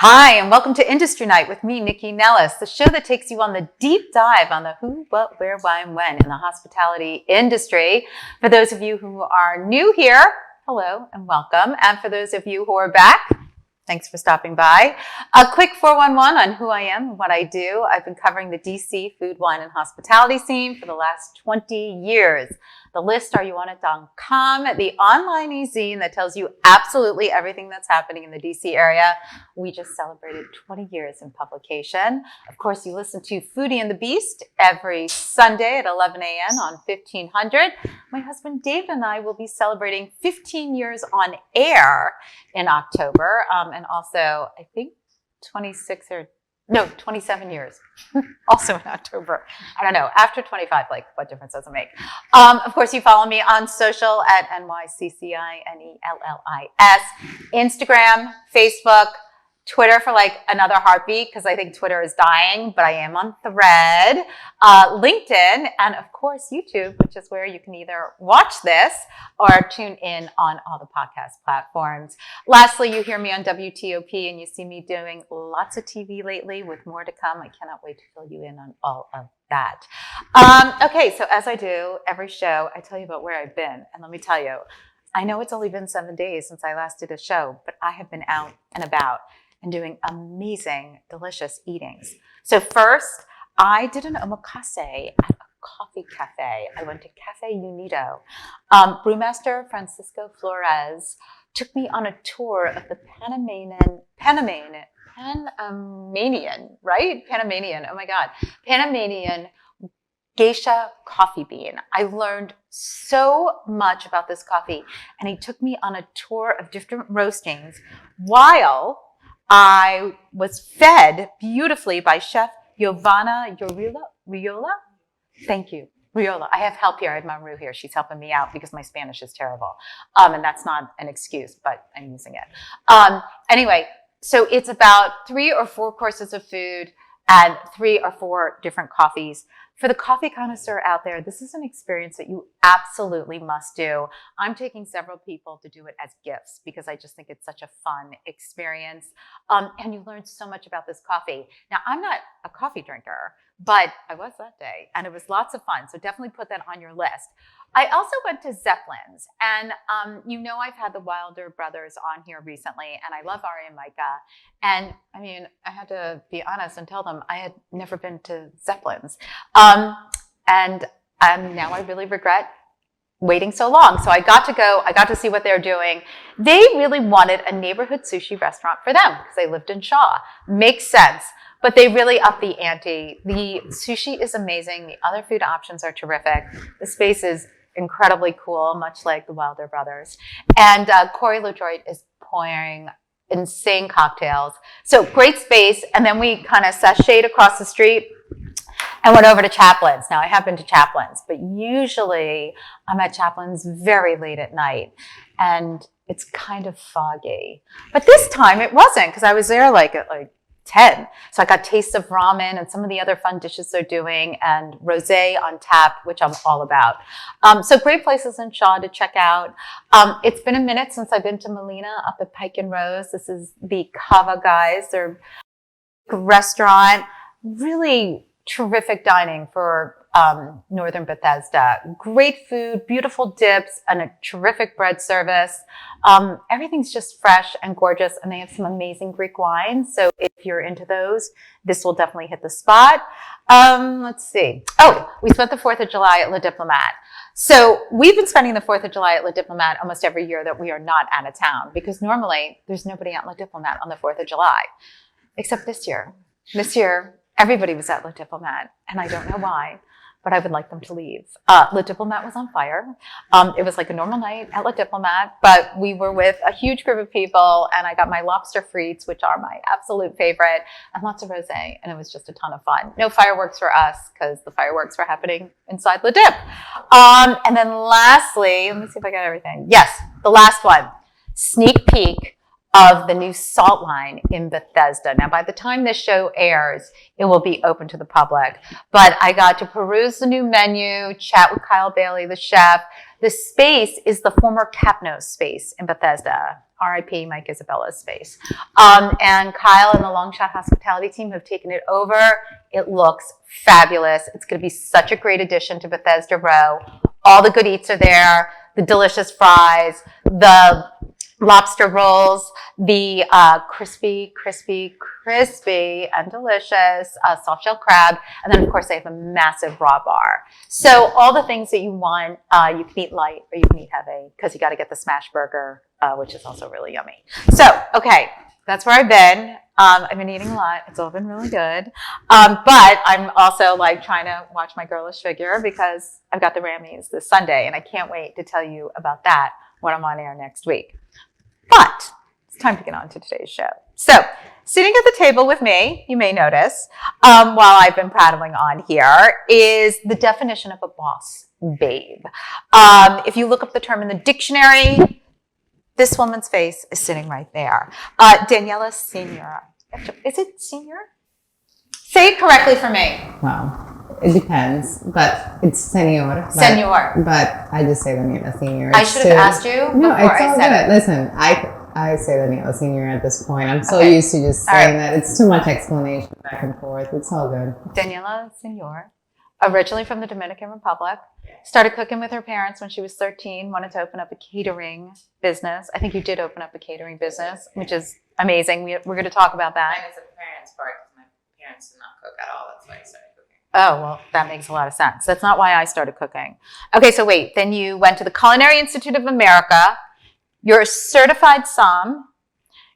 Hi, and welcome to Industry Night with me, Nycci Nellis, the show that takes you on the deep dive on the who, what, where, why, and when in the hospitality industry. For those of you who are new here, hello and welcome. And for those of you who are back, thanks for stopping by. A quick 411 on who I am and what I do. I've been covering the DC food, wine, and hospitality scene for the last 20 years. The list, areyouonit.com, the online e-zine that tells you absolutely everything that's happening in the DC area. We just celebrated 20 years in publication. Of course, you listen to Foodie and the Beast every Sunday at 11 a.m. on 1500. My husband David and I will be celebrating 15 years on air in October, and also I think 27 years, also in October. I don't know, after 25, like what difference does it make? Of course, you follow me on social at NYCCINELLIS, Instagram, Facebook, Twitter for like another heartbeat because I think Twitter is dying, but I am on Thread, LinkedIn, and of course YouTube, which is where you can either watch this or tune in on all the podcast platforms. Lastly, you hear me on WTOP and you see me doing lots of TV lately with more to come. I cannot wait to fill you in on all of that. Okay, so as I do every show, I tell you about where I've been. And let me tell you, I know it's only been 7 days since I last did a show, but I have been out and about and doing amazing, delicious eatings. So first, I did an omakase at a coffee cafe. I went to Cafe Unido. Brewmaster Francisco Flores took me on a tour of the Panamanian, oh my God, Panamanian Geisha coffee bean. I learned so much about this coffee, and he took me on a tour of different roastings while I was fed beautifully by Chef Giovanna Riola. Thank you, Riola. I have help here. I have Maru here. She's helping me out because my Spanish is terrible. And that's not an excuse, but I'm using it. Anyway, so it's about 3 or 4 courses of food and 3 or 4 different coffees. For the coffee connoisseur out there, this is an experience that you absolutely must do. I'm taking several people to do it as gifts because I just think it's such a fun experience. And you learn so much about this coffee. Now, I'm not a coffee drinker, but I was that day, and it was lots of fun. So definitely put that on your list. I also went to Zepplin's, and you know I've had the Wilder brothers on here recently, and I love Ari and Micah. And I mean, I had to be honest and tell them I had never been to Zepplin. And now I really regret waiting so long. So I got to go, I got to see what they're doing. They really wanted a neighborhood sushi restaurant for them because they lived in Shaw. Makes sense. But they really upped the ante. The sushi is amazing. The other food options are terrific. The space is incredibly cool, much like the Wilder brothers. And Corey LeDroit is pouring insane cocktails. So great space. And then we kind of sashayed across the street and went over to Chaplins. Now, I have been to Chaplins, but usually I'm at Chaplins very late at night. And it's kind of foggy. But this time it wasn't because I was there at 10. So I got tastes of ramen and some of the other fun dishes they're doing and rosé on tap, which I'm all about. So great places in Shaw to check out. It's been a minute since I've been to Molina up at Pike and Rose. This is the Cava guys. They're a restaurant, really terrific dining for Northern Bethesda. Great food, beautiful dips, and a terrific bread service. Everything's just fresh and gorgeous, and they have some amazing Greek wines. So if you're into those, this will definitely hit the spot. Let's see. Oh, we spent the 4th of July at Le Diplomat. So we've been spending the 4th of July at Le Diplomat almost every year that we are not out of town, because normally there's nobody at Le Diplomat on the 4th of July, except this year. This year, everybody was at Le Diplomat, and I don't know why, but I would like them to leave. Le Diplomat was on fire. It was like a normal night at Le Diplomat, but we were with a huge group of people, and I got my lobster frites, which are my absolute favorite, and lots of rosé, and it was just a ton of fun. No fireworks for us, because the fireworks were happening inside Le Dip. And then lastly, let me see if I got everything. Yes, the last one, sneak peek of the new salt line in Bethesda. Now, by the time this show airs, it will be open to the public. But I got to peruse the new menu, chat with Kyle Bailey, the chef. The space is the former Capnos space in Bethesda. R.I.P. Mike Isabella's space. And Kyle and the Long Shot Hospitality team have taken it over. It looks fabulous. It's going to be such a great addition to Bethesda Row. All the good eats are there. The delicious fries, the lobster rolls, the crispy and delicious soft shell crab, and then of course they have a massive raw bar. So all the things that you want, you can eat light or you can eat heavy because you got to get the smash burger, which is also really yummy. So okay, that's where I've been. I've been eating a lot. It's all been really good. But I'm also like trying to watch my girlish figure because I've got the Rammies this Sunday and I can't wait to tell you about that when I'm on air next week. But it's time to get on to today's show. So sitting at the table with me, you may notice, while I've been prattling on here, is the definition of a boss babe. If you look up the term in the dictionary, this woman's face is sitting right there. Daniella Senior. Is it Senior? Say it correctly for me. Wow. It depends, but it's Senor. Senor. But I just say Daniella Senior. I should have asked you No, before it's all I said good. it. Listen, I say Daniella Senior at this point. I'm so used to just saying that. It's too much explanation back and forth. It's all good. Daniella Senor, originally from the Dominican Republic, started cooking with her parents when she was 13, wanted to open up a catering business. I think you did open up a catering business, which is amazing. We're going to talk about that. Mine is a parent's part because my parents did not cook at all. That's why I started cooking. Oh, well, that makes a lot of sense. That's not why I started cooking. Okay, so wait. Then you went to the Culinary Institute of America. You're a certified somm.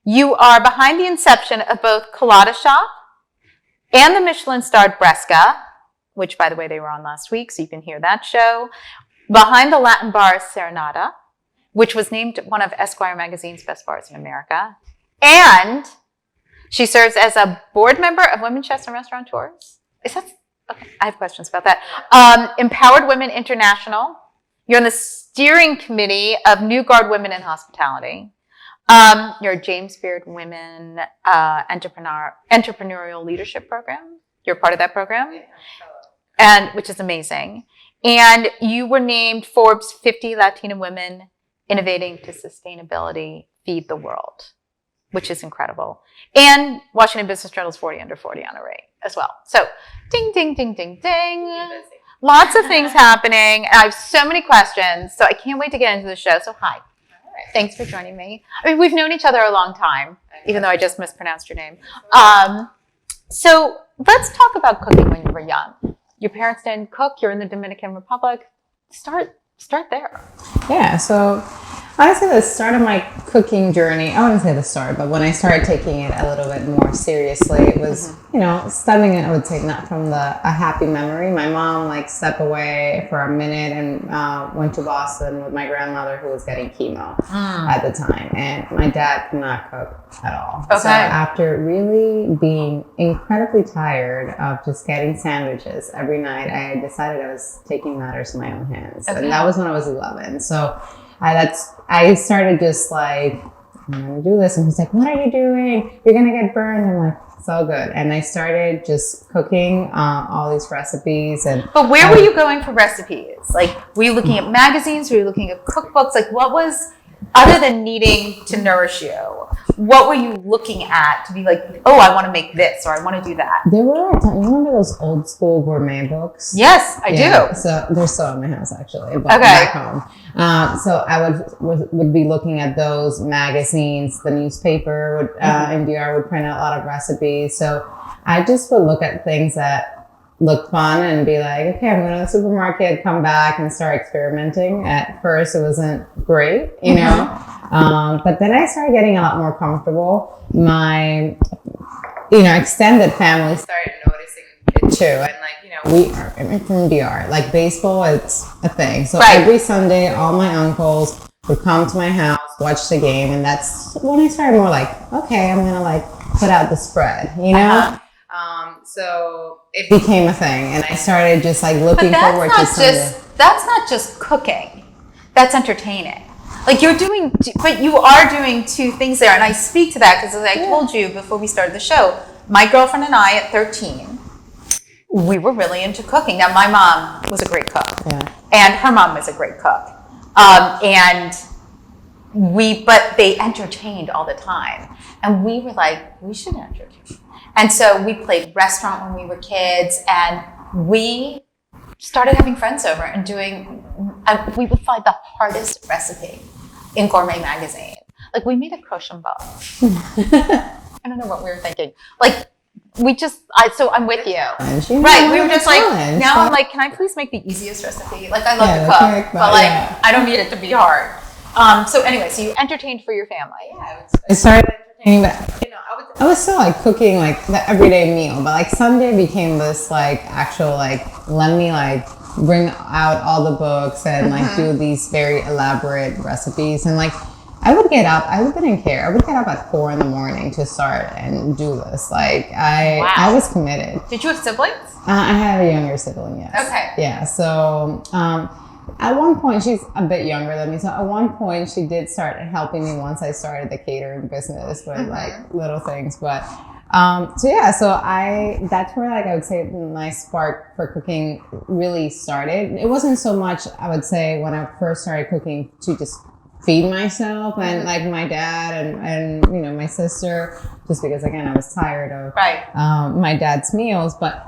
You are behind the inception of both Colada Shop and the Michelin-starred Bresca, which, by the way, they were on last week, so you can hear that show. Behind the Latin bar Serenata, which was named one of Esquire magazine's best bars in America. And she serves as a board member of Women's Chefs and Restaurateurs. Is that... Okay, I have questions about that. Empowered Women International. You're on the steering committee of New Guard Women in Hospitality. You're a James Beard Women Entrepreneurial Leadership Program. You're part of that program, and which is amazing. And you were named Forbes 50 Latina Women Innovating to Sustainability Feed the World, which is incredible. And Washington Business Journal's 40 Under 40 honoree as well. So ding, ding, ding, ding, ding. Lots of things happening. And I have so many questions. So I can't wait to get into the show. So hi. Thanks for joining me. I mean, we've known each other a long time, even though I just mispronounced your name. So let's talk about cooking when you were young. Your parents didn't cook. You're in the Dominican Republic. Start there. Yeah, so honestly, the start of my cooking journey, I wouldn't say the start, but when I started taking it a little bit more seriously, it was, starting it, I would say, not from a happy memory. My mom stepped away for a minute and went to Boston with my grandmother who was getting chemo at the time. And my dad could not cook at all. Okay. So after really being incredibly tired of just getting sandwiches every night, I decided I was taking matters in my own hands. Okay. And that was when I was 11. So I started just I'm going to do this. And he's like, what are you doing? You're going to get burned. I'm like, it's all good. And I started just cooking all these recipes. But where were you going for recipes? Were you looking at magazines? Were you looking at cookbooks? What was, other than needing to nourish you, what were you looking at to be oh, I want to make this or I want to do that? There were, you remember those old school gourmet books? Yes, I do. So they're still in my house actually, but back home. So I would be looking at those magazines. The newspaper NDR would print out a lot of recipes. So I just would look at things that looked fun and be like, okay, I'm going to the supermarket, come back and start experimenting. At first, it wasn't great, but then I started getting a lot more comfortable. My, extended family started noticing it too. And we are from DR. Baseball, it's a thing. So every Sunday, all my uncles would come to my house, watch the game. And that's when I started more okay, I'm going to put out the spread, So it became a thing, and I started just looking forward to something. That's not just cooking. That's entertaining. You're doing, but you are doing two things there, and I speak to that because, as I told you before we started the show, my girlfriend and I at 13, we were really into cooking. Now, my mom was a great cook, and her mom was a great cook, and but they entertained all the time. And we were like, we should entertain. And so we played restaurant when we were kids, and we started having friends over and we would find the hardest recipe in Gourmet magazine. Like, we made a crochet-ball. I don't know what we were thinking. Like, so I'm with you. Right, we were just like, now I'm like, can I please make the easiest recipe? Like, I love to cook, but like, I don't need it to be hard. So anyway, so you entertained for your family. Yeah, I started entertaining, but I was still like cooking like the everyday meal, but like Sunday became this like actual like, let me like bring out all the books and like do these very elaborate recipes. And like I would get up, I didn't care. I would get up at 4 a.m. to start and do this. Like I was committed. Did you have siblings? I have a younger sibling, yes. Okay. Yeah, so at one point, she's a bit younger than me. So at one point, she did start helping me once I started the catering business with like little things. But that's where like I would say my spark for cooking really started. It wasn't so much, I would say, when I first started cooking to just feed myself and like my dad and you know my sister, just because again I was tired of my dad's meals. But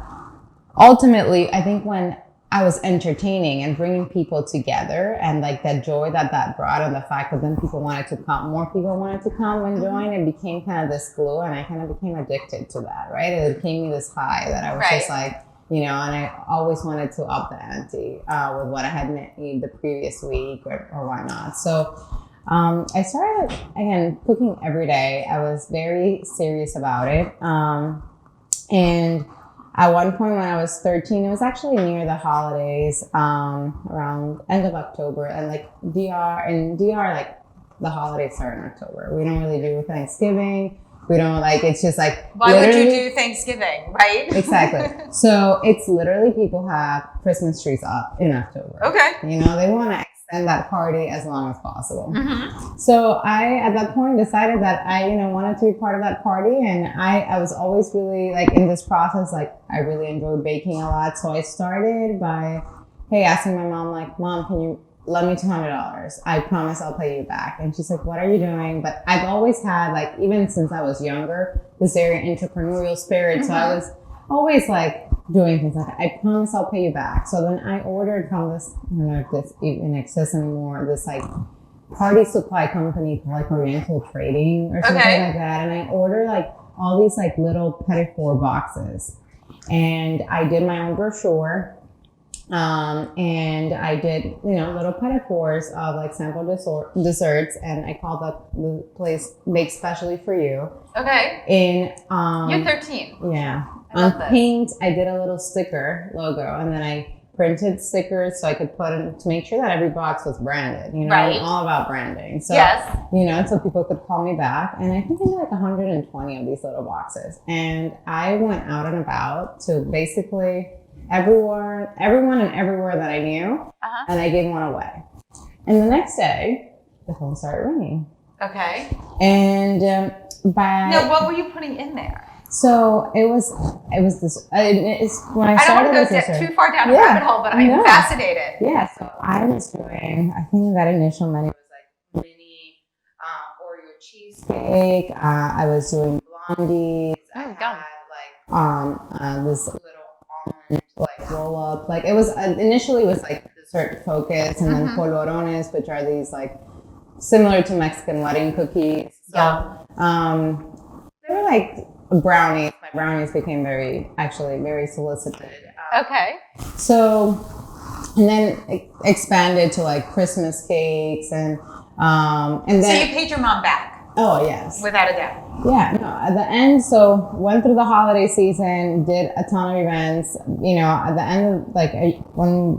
ultimately, I think when I was entertaining and bringing people together and like that joy that brought, and the fact that then people wanted to come, more people wanted to come and join, it became kind of this glue, and I kind of became addicted to that, right? It became me this high that I was just like, you know, and I always wanted to up the ante with what I had made the previous week or whatnot. So I started, again, cooking every day. I was very serious about it. And at one point when I was 13, it was actually near the holidays, around end of October, and like DR, like the holidays start in October. We don't really do Thanksgiving. We don't like, it's just like, why would you do Thanksgiving, right? Exactly. So it's literally people have Christmas trees up in October. Okay. You know, they want to extend that party as long as possible. So I, at that point, decided that I, you know, wanted to be part of that party. And I was always really like in this process, like I really enjoyed baking a lot. So I started by, asking my mom, like, Mom, can you lend me $200? I promise I'll pay you back. And she's like, what are you doing? But I've always had, like, even since I was younger, this very entrepreneurial spirit. So I was always like doing things like, I promise I'll pay you back. So then I ordered from this, I don't know if this even exists anymore, this like party supply company called like Oriental Trading or something like that. And I ordered like all these like little petit four boxes. And I did my own brochure. And I did, you know, little petit fours of like sample desserts, and I called the place Make Specially for You. Okay. You're 13. Yeah. On paint, I did a little sticker logo, and then I printed stickers so I could put in to make sure that every box was branded. You know, I'm all about branding. So, you know, so people could call me back. And I think I did like 120 of these little boxes. And I went out and about to basically everyone and everywhere that I knew, and I gave one away. And the next day, the phone started ringing. Okay. And now, what were you putting in there? So it was this. When I don't want to go too far down a rabbit hole, but I'm fascinated. Yeah. So I was doing. I think that initial menu was like mini Oreo cheesecake. I was doing blondies. I had like this little like roll up, like it was initially was like dessert focus, and then polvorones, which are these like similar to Mexican wedding cookies. So they were like brownies. My brownies became very solicited. So and then expanded to like Christmas cakes and then. So you paid your mom back. Oh, yes. Without a doubt. Yeah, no, at the end, so went through the holiday season, did a ton of events, you know, at the end of, like,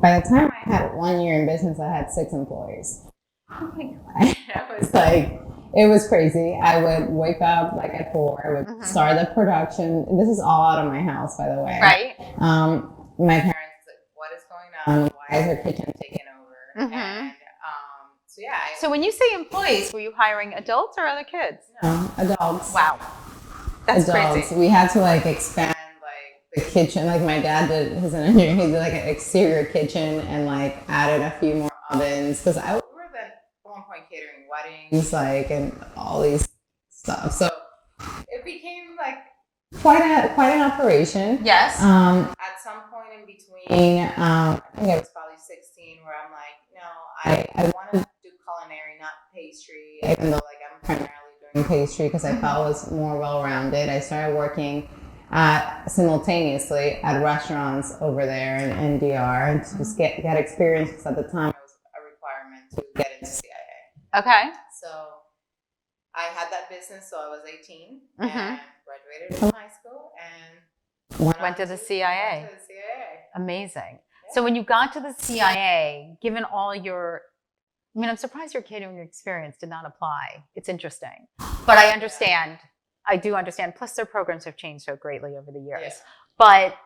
by the time I had 1 year in business, I had 6 employees. Oh my God. It was like, it was crazy. I would wake up, like, at 4, I would start the production. This is all out of my house, by the way. Right. My parents was like, what is going on? Why is her kitchen taken over? And, so yeah. So when you say employees, were you hiring adults or other kids? No, adults. Wow. That's adults. crazy. We had to like expand like the kitchen. Like my dad did his engineering. He did like an exterior kitchen and like added a few more ovens. Because we were then at one point catering cuttings, like, and all these stuff. So it became like quite an operation. Yes. At some point in between, I think I was probably 16, where I'm like, I want to do culinary, not pastry, even though like I'm primarily doing pastry because I felt it was more well-rounded. I started working simultaneously at restaurants over there in DR and to just get experience, because at the time it was a requirement to get into CIA. Okay. So I had that business, so I was 18 and graduated from high school and Went to the CIA. Went to the CIA. Amazing. So when you got to the CIA, given all your, I mean, I'm surprised your catering experience did not apply. It's interesting. But I do understand. Plus their programs have changed so greatly over the years. Yeah. But,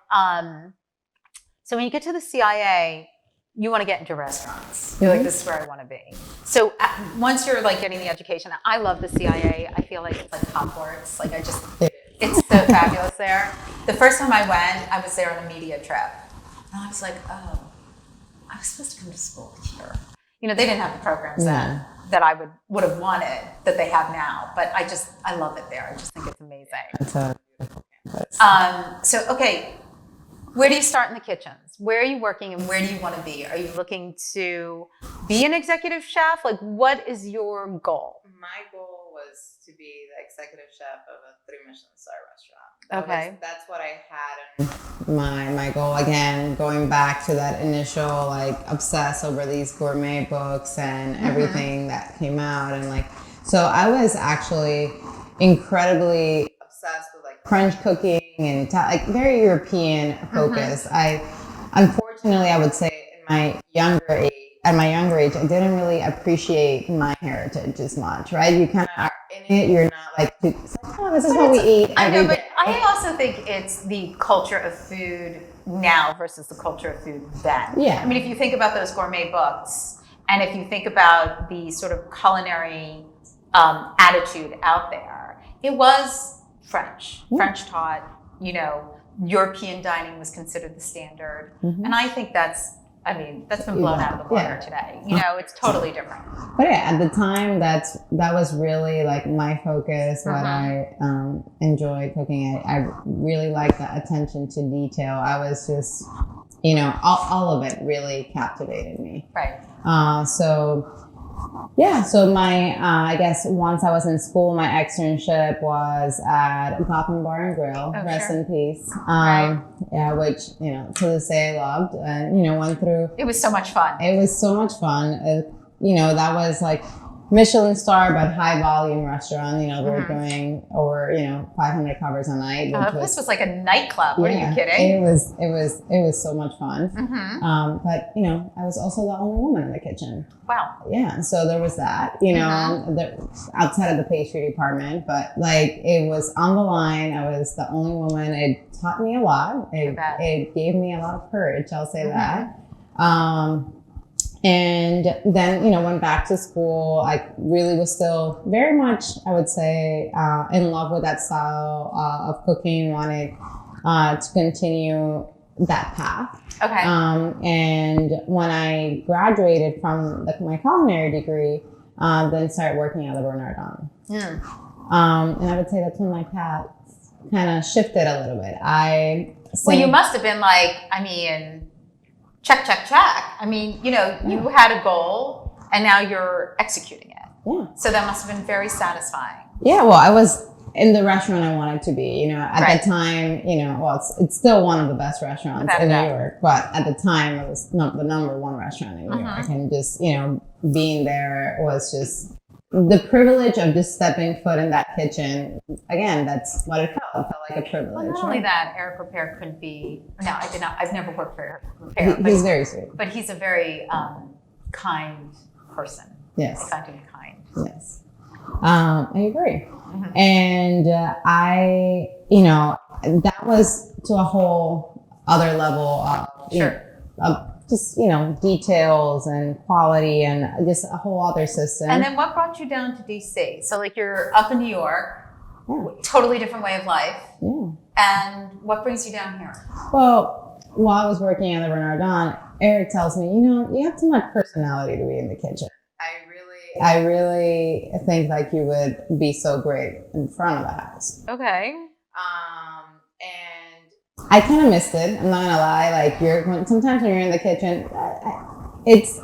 so when you get to the CIA, you want to get into restaurants. You're like, this is where I want to be. So once you're like getting the education, I love the CIA. I feel like it's like Hogwarts. Like it's so fabulous there. The first time I went, I was there on a media trip. And I was like, oh, I was supposed to come to school here. You know, they didn't have the programs then that I would have wanted that they have now. But I love it there. I just think it's amazing. It's a beautiful campus. So, okay, where do you start in the kitchens? Where are you working and where do you want to be? Are you looking to be an executive chef? Like, what is your goal? My goal was to be the executive chef of a 3 Michelin star restaurant. Okay. That's what I had. My goal, again, going back to that initial like obsess over these gourmet books and everything that came out, and like, so I was actually incredibly obsessed with like French cooking and like very European focus. Unfortunately, I would say at my younger age, I didn't really appreciate my heritage as much, right? You kind of are in it. You're not like, oh, this is what we eat every day. But I also think it's the culture of food now versus the culture of food then. Yeah. I mean, if you think about those gourmet books, and if you think about the sort of culinary attitude out there, it was French taught, you know, European dining was considered the standard. And I think that's been blown out of the water today. You know, it's totally different. But yeah, at the time, that was really like my focus, what I enjoyed cooking. I really liked the attention to detail. I was just, you know, all of it really captivated me. Right. So my, I guess once I was in school, my externship was at Coffin Bar and Grill, rest in peace. Yeah, which, you know, to this day I loved, and, you know, went through. It was so much fun. It was so much fun. You know, that was like Michelin star, but high volume restaurant. You know, we were doing over, you know, 500 covers a night. This was like a nightclub. What are you kidding? It was so much fun. But you know, I was also the only woman in the kitchen. Wow. Yeah. So there was that, you know, outside of the pastry department, but like it was on the line. I was the only woman. It taught me a lot. It gave me a lot of courage. I'll say that. And then, you know, went back to school. I really was still very much, I would say, in love with that style of cooking, wanted to continue that path. Okay. And when I graduated from my culinary degree, then started working at the Bernardin. And I would say that's when my path kind of shifted a little bit. Well, you must have been like, I mean, check. I mean, you know, you had a goal and now you're executing it. Yeah. So that must have been very satisfying. Yeah. Well, I was in the restaurant I wanted to be, you know, at the time, you know, well, it's still one of the best restaurants in New York, but at the time it was not the number one restaurant in New York. And just, you know, being there was just the privilege of just stepping foot in that kitchen. Again, that's what it felt. It felt like a privilege. Well, not only that, Eric Repair couldn't be, no, I did not, I've never worked for Eric Repair. He's very sweet. But he's a very kind person. Yes. Kind and kind. Yes. I agree. And I, you know, that was to a whole other level of, of just, you know, details and quality and just a whole other system. And then what brought you down to DC? So like you're up in New York, totally different way of life. Yeah. And what brings you down here? Well, while I was working at the Bernardin, Eric tells me, you know, you have too much personality to be in the kitchen. I really I really think like you would be so great in front of the house. Okay. And I kind of missed it. I'm not gonna lie. Like sometimes when you're in the kitchen, it's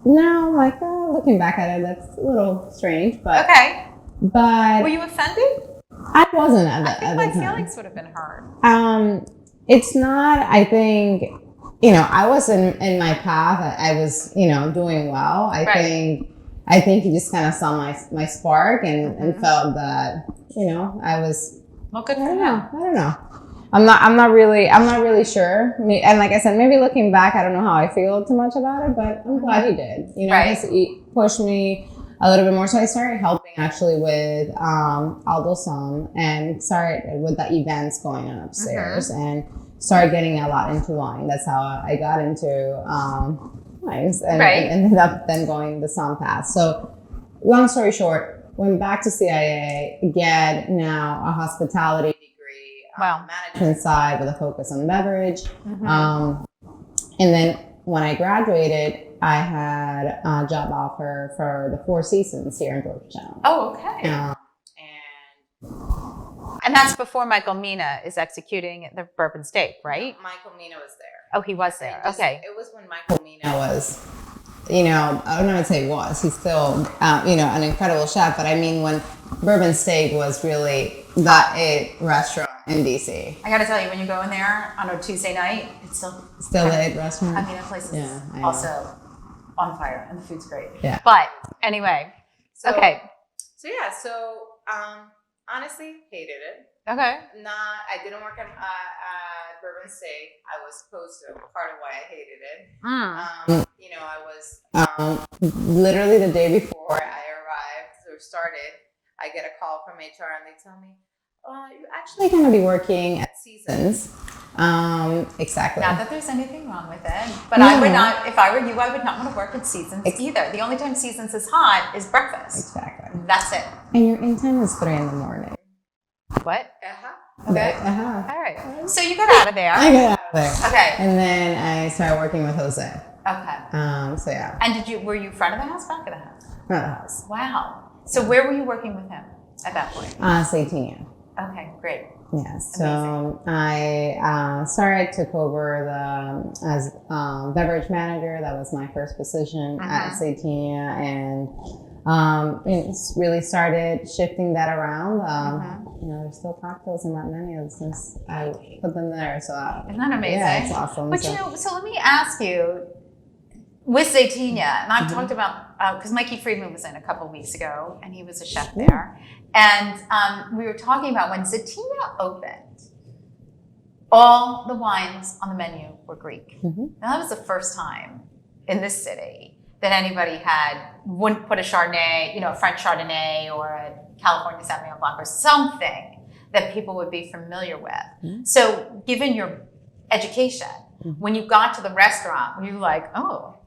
now like looking back at it, that's a little strange. But Okay. But Were you offended? I wasn't at I the think my time. feelings would have been hurt. It's not. I think I was in my path. I was doing well. I think he just kind of saw my spark and felt that I was. Well, good for I him. don't know. I'm not really sure. And like I said, maybe looking back, I don't know how I feel too much about it, but I'm glad he did. He pushed me a little bit more. So I started helping actually with Aldo Som and started with the events going on upstairs and started getting a lot into wine. That's how I got into wines and ended up then going the Som path. So long story short, went back to CIA, again, now a hospitality degree, management side with a focus on beverage. And then when I graduated, I had a job offer for the Four Seasons here in Georgetown. Oh, okay. And that's before Michael Mina is executing the Bourbon Steak, right? Michael Mina was there. Oh, he was there. Okay. It was when Michael Mina was, I don't know what to say was. He's still, an incredible chef. But I mean, when Bourbon Steak was really the restaurant in DC. I got to tell you, when you go in there on a Tuesday night, it's still the restaurant. I mean, the place is also on fire, and the food's great. Yeah. But anyway, okay. So honestly, hated it. Okay. I didn't work at Bourbon Steak. I was supposed to. Part of why I hated it. I was, literally the day before I arrived or started, I get a call from HR and they tell me, you're actually going to be working at Seasons. Exactly. Not that there's anything wrong with it, but I would not, if I were you, I would not want to work at Seasons either. The only time Seasons is hot is breakfast. Exactly. That's it. And your in time is 3 a.m. What? Okay. All right. So you got out of there. I got out of there. Okay. And then I started working with Jose. Okay. So yeah. And were you front of the house, back of the house? Front of the house. Wow. So where were you working with him at that point? Slatinha. Okay, great. Yeah, so I took over as beverage manager. That was my first position at Slatinha, and really started shifting that around. There's still cocktails in that menu since I put them there. So isn't that amazing? Yeah, it's awesome. But so let me ask you, with Zaytinya, and I've talked about, because Mikey Friedman was in a couple of weeks ago, and he was a chef there. And we were talking about when Zaytinya opened, all the wines on the menu were Greek. Now, that was the first time in this city that anybody wouldn't put a Chardonnay, a French Chardonnay or a California Sauvignon Blanc or something that people would be familiar with. So given your education, when you got to the restaurant, were you like, oh,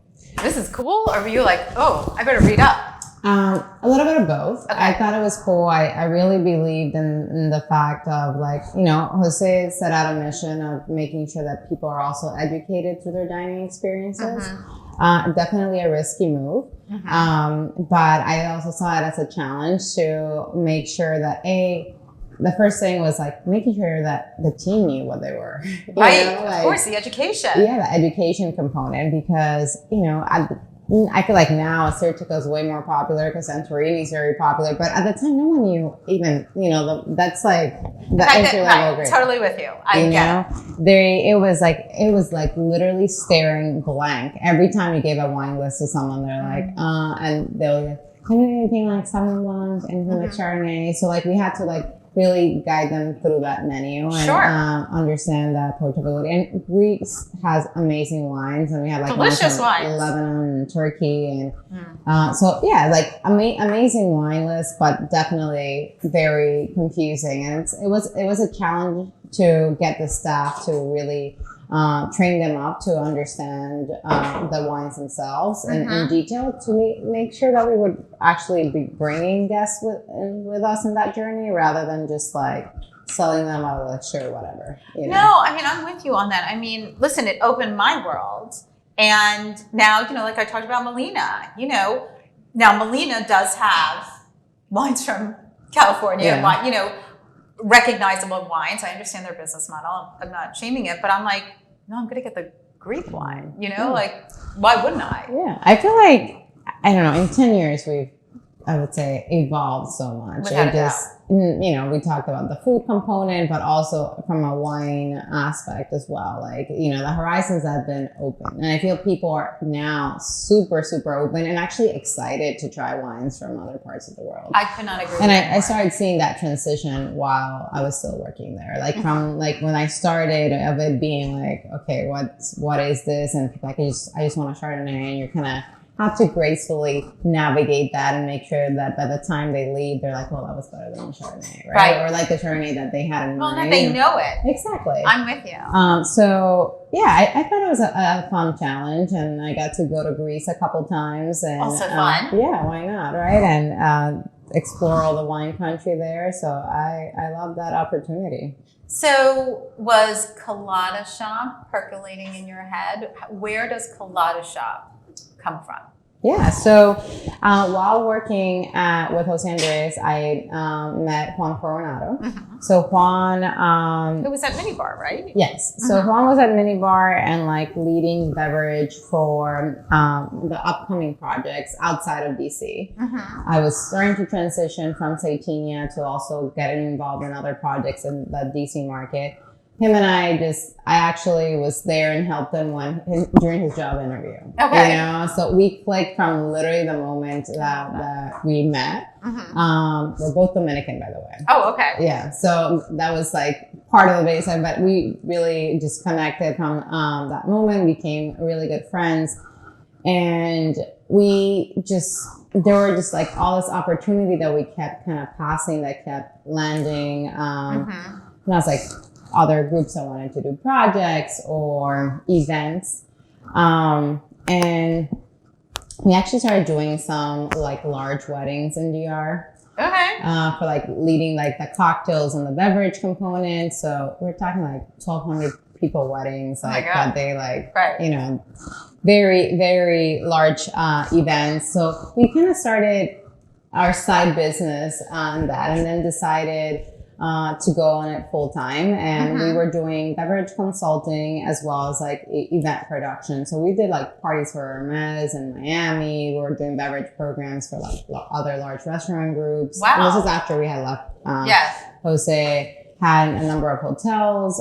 this is cool? Or were you like, oh, I better read up? A little bit of both. Okay. I thought it was cool. I really believed in the fact of Jose set out a mission of making sure that people are also educated through their dining experiences. Definitely a risky move. But I also saw it as a challenge to make sure that the first thing was making sure that the team knew what they were. Of course, the education. Yeah, the education component, because, I feel like now Sertico is way more popular because Santorini is very popular, but at the time, no one knew even, that's like the entry level grade. Totally with you. I get it. It was like literally staring blank every time you gave a wine list to someone. They're like, and they'll be like, anything like Sauvignon Blanc, anything like Chardonnay. So we had to really guide them through that menu and understand that approachability. And Greece has amazing wines, and we have delicious wines, Lebanon and Turkey, and so yeah, amazing wine list, but definitely very confusing. And it was a challenge to get the staff to really train them up to understand the wines themselves in detail, to make sure that we would actually be bringing guests with us in that journey rather than just selling them out sure, whatever. No, I mean, I'm with you on that. I mean, listen, it opened my world. And now, like I talked about Melina, Now, Molina does have wines from California, Yeah. you know, recognizable wines. I understand their business model. I'm not shaming it, but I'm like, no, I'm going to get the Greek wine. You know, like, why wouldn't I? Yeah, I feel like, I don't know, in 10 years we've, I would say, evolved so much. Without a just, you know, we talked about the food component, but also from a wine aspect as well. Like, you know, the horizons have been open. And I feel people are now super, super open and actually excited to try wines from other parts of the world. I could not agree And with you I started seeing that transition while I was still working there. Like from like when I started of it being like, okay, what is this? And people like, I just want a Chardonnay, and you're kind of have to gracefully navigate that and make sure that by the time they leave, they're like, well, that was better than the Chardonnay, right? Or like the Chardonnay that they had in mind. Well, they know it. Exactly. I'm with you. So yeah, I thought it was a fun challenge, and I got to go to Greece a couple times. And Also fun. Yeah, why not, right? And explore all the wine country there. So I love that opportunity. So was Colada Shop percolating in your head? Where does Colada Shop come from? Yeah, so while working with Jose Andres, I met Juan Coronado. So Juan... It was at Minibar, right? Yes. So Juan was at Minibar and like leading beverage for the upcoming projects outside of DC. I was starting to transition from Saitinia to also getting involved in other projects in the DC market. Him and I actually was there and helped him during his job interview. Okay. You know, so we clicked from literally the moment that we met. We're both Dominican, by the way. Oh, okay. Yeah. So that was like part of the baseline, but we really just connected from that moment, became really good friends. And there were just like all this opportunity that we kept kind of passing, that kept landing. And I was like, other groups that wanted to do projects or events. And we actually started doing some like large weddings in DR. Okay. For like leading like the cocktails and the beverage component. So we're talking like 1,200 people weddings, like that they like, you know, very, very large events. So we kind of started our side business on that, and then decided to go on it full time. And we were doing beverage consulting as well as like event production. So we did like parties for Hermes in Miami. We were doing beverage programs for like other large restaurant groups. Wow. And this is after we had left. Jose had a number of hotels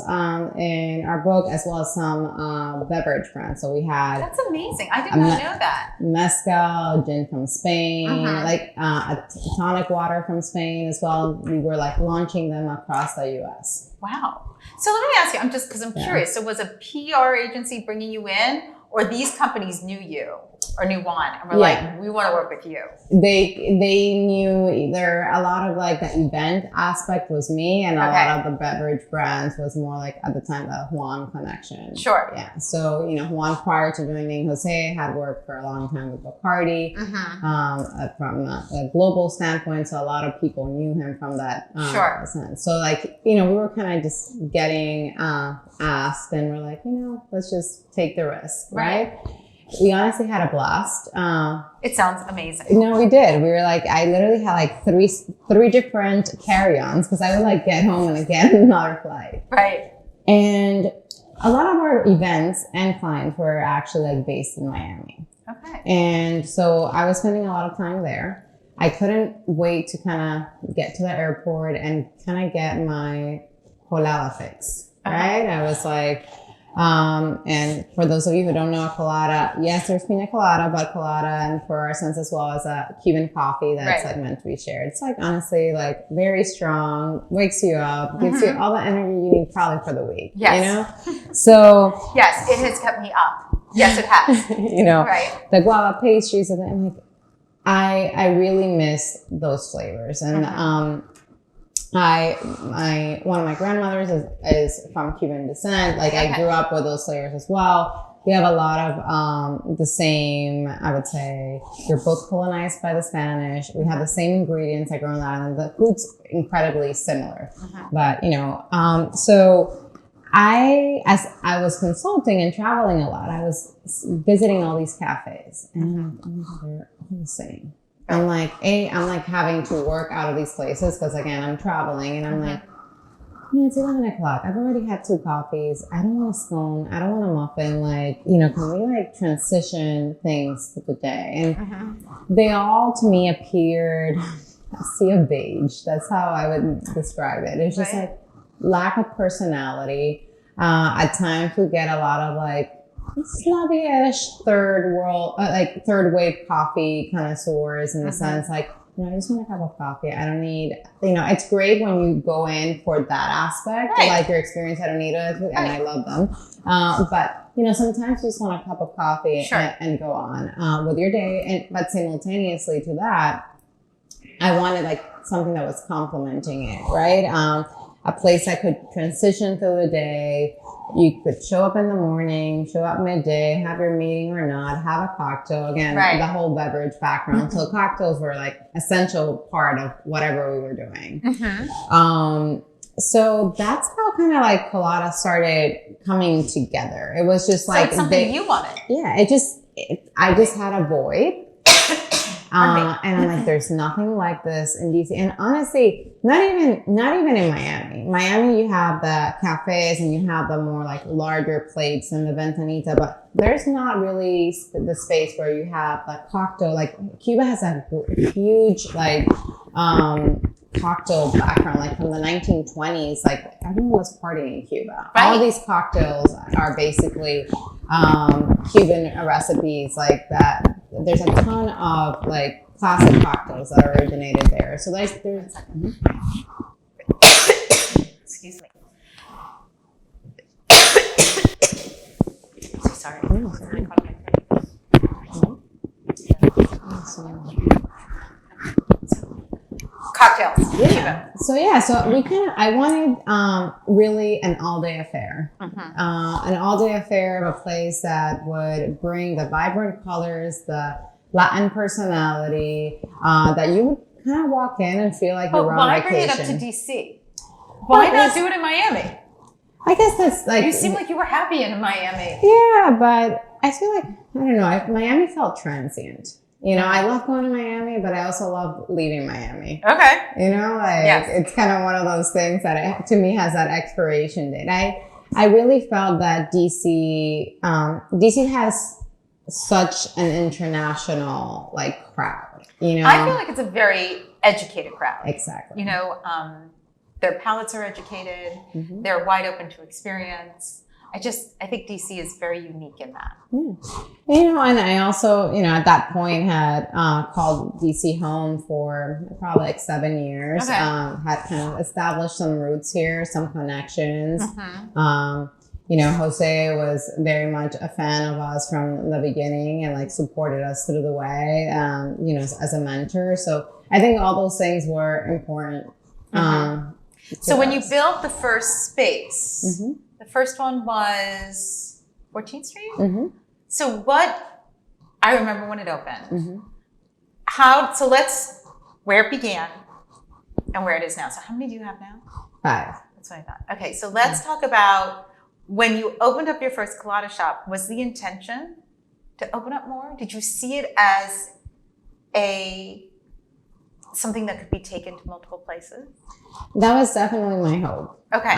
in our book, as well as some beverage brands. So we had... That's amazing. I did not know that. Mezcal, gin from Spain, like a tonic water from Spain as well. We were like launching them across the U.S. Wow. So let me ask you, because I'm curious. So was a PR agency bringing you in, or these companies knew you or knew Juan and were like, we want to work with you? They knew either a lot of like the event aspect was me, and a lot of the beverage brands was more like at the time the Juan connection. Sure. Yeah. So, you know, Juan prior to joining Jose had worked for a long time with Bacardi from a global standpoint. So a lot of people knew him from that sense. So like, you know, we were kind of just getting asked, and we're like, you know, let's just take the risk, right? We honestly had a blast. It sounds amazing. No, we did. We were like, I literally had like three different carry-ons because I would like get home and again another flight. Right. And a lot of our events and clients were actually like based in Miami. Okay. And so I was spending a lot of time there. I couldn't wait to kind of get to the airport and kind of get my colada fix, right? I was like... and for those of you who don't know, a colada, yes, there's pina colada, but colada, and for our sense as well as a Cuban coffee that's like meant to be shared. It's like honestly like very strong, wakes you up, gives you all the energy you need probably for the week. Yes. You know? So yes, it has kept me up. Yes, it has. You know, the guava pastries, and I'm like, I really miss those flavors. And one of my grandmothers is from Cuban descent. Like I grew up with those flavors as well. We have a lot of the same, I would say, we're both colonized by the Spanish. We have the same ingredients like Rhode Island. The food's incredibly similar. But, you know, so as I was consulting and traveling a lot, I was visiting all these cafes, and they're all the same. I'm like, I'm like having to work out of these places because again, I'm traveling and I'm like, it's 11 o'clock. I've already had 2 coffees. I don't want a scone. I don't want a muffin. Like, can we like transition things to the day? And they all to me appeared a sea of beige. That's how I would describe it. It's just like lack of personality. At times we get a lot of like snobby-ish third wave coffee connoisseurs in the sense like, I just want a cup of coffee. I don't need, it's great when you go in for that aspect, like your experience. I don't need it, and I love them. But, sometimes you just want a cup of coffee and go on with your day. But simultaneously to that, I wanted like something that was complementing it, right? A place I could transition through the day. You could show up in the morning, show up midday, have your meeting or not, have a cocktail. Again, the whole beverage background. So cocktails were like essential part of whatever we were doing. So that's how kind of like Colada started coming together. It was just like it's something you wanted. Yeah, I just had a void. And I'm like, there's nothing like this in DC. And honestly, not even in Miami. Miami, you have the cafes and you have the more like larger plates and the ventanita, but there's not really the space where you have the cocktail. Like Cuba has a huge like, cocktail background, like from the 1920s, like everyone was partying in Cuba. All of these cocktails are basically, Cuban recipes like that. There's a ton of like classic cocktails that originated there. So there's excuse me. So sorry. I caught my cocktails. So I wanted really an all-day affair. An all-day affair of a place that would bring the vibrant colors, the Latin personality, that you would kind of walk in and feel like you're on vacation. Why bring it up to DC? Why not do it in Miami? I guess that's like... You seem like you were happy in Miami. Yeah, but I feel like, I don't know, Miami felt transient. I love going to Miami, but I also love leaving Miami. Okay. It's kind of one of those things that to me has that expiration date. I really felt that DC has such an international like crowd, I feel like it's a very educated crowd. Exactly. Their palates are educated. They're wide open to experience. I think DC is very unique in that. And I also, at that point had called DC home for probably like 7 years. Had kind of established some roots here, some connections. Jose was very much a fan of us from the beginning and like supported us through the way, as a mentor. So I think all those things were important. So when you built the first space, the first one was 14th Street? So I remember when it opened. Where it began and where it is now. So how many do you have now? 5. That's what I thought. Okay, so let's talk about when you opened up your first colada shop, was the intention to open up more? Did you see it as something that could be taken to multiple places? That was definitely my hope. Okay.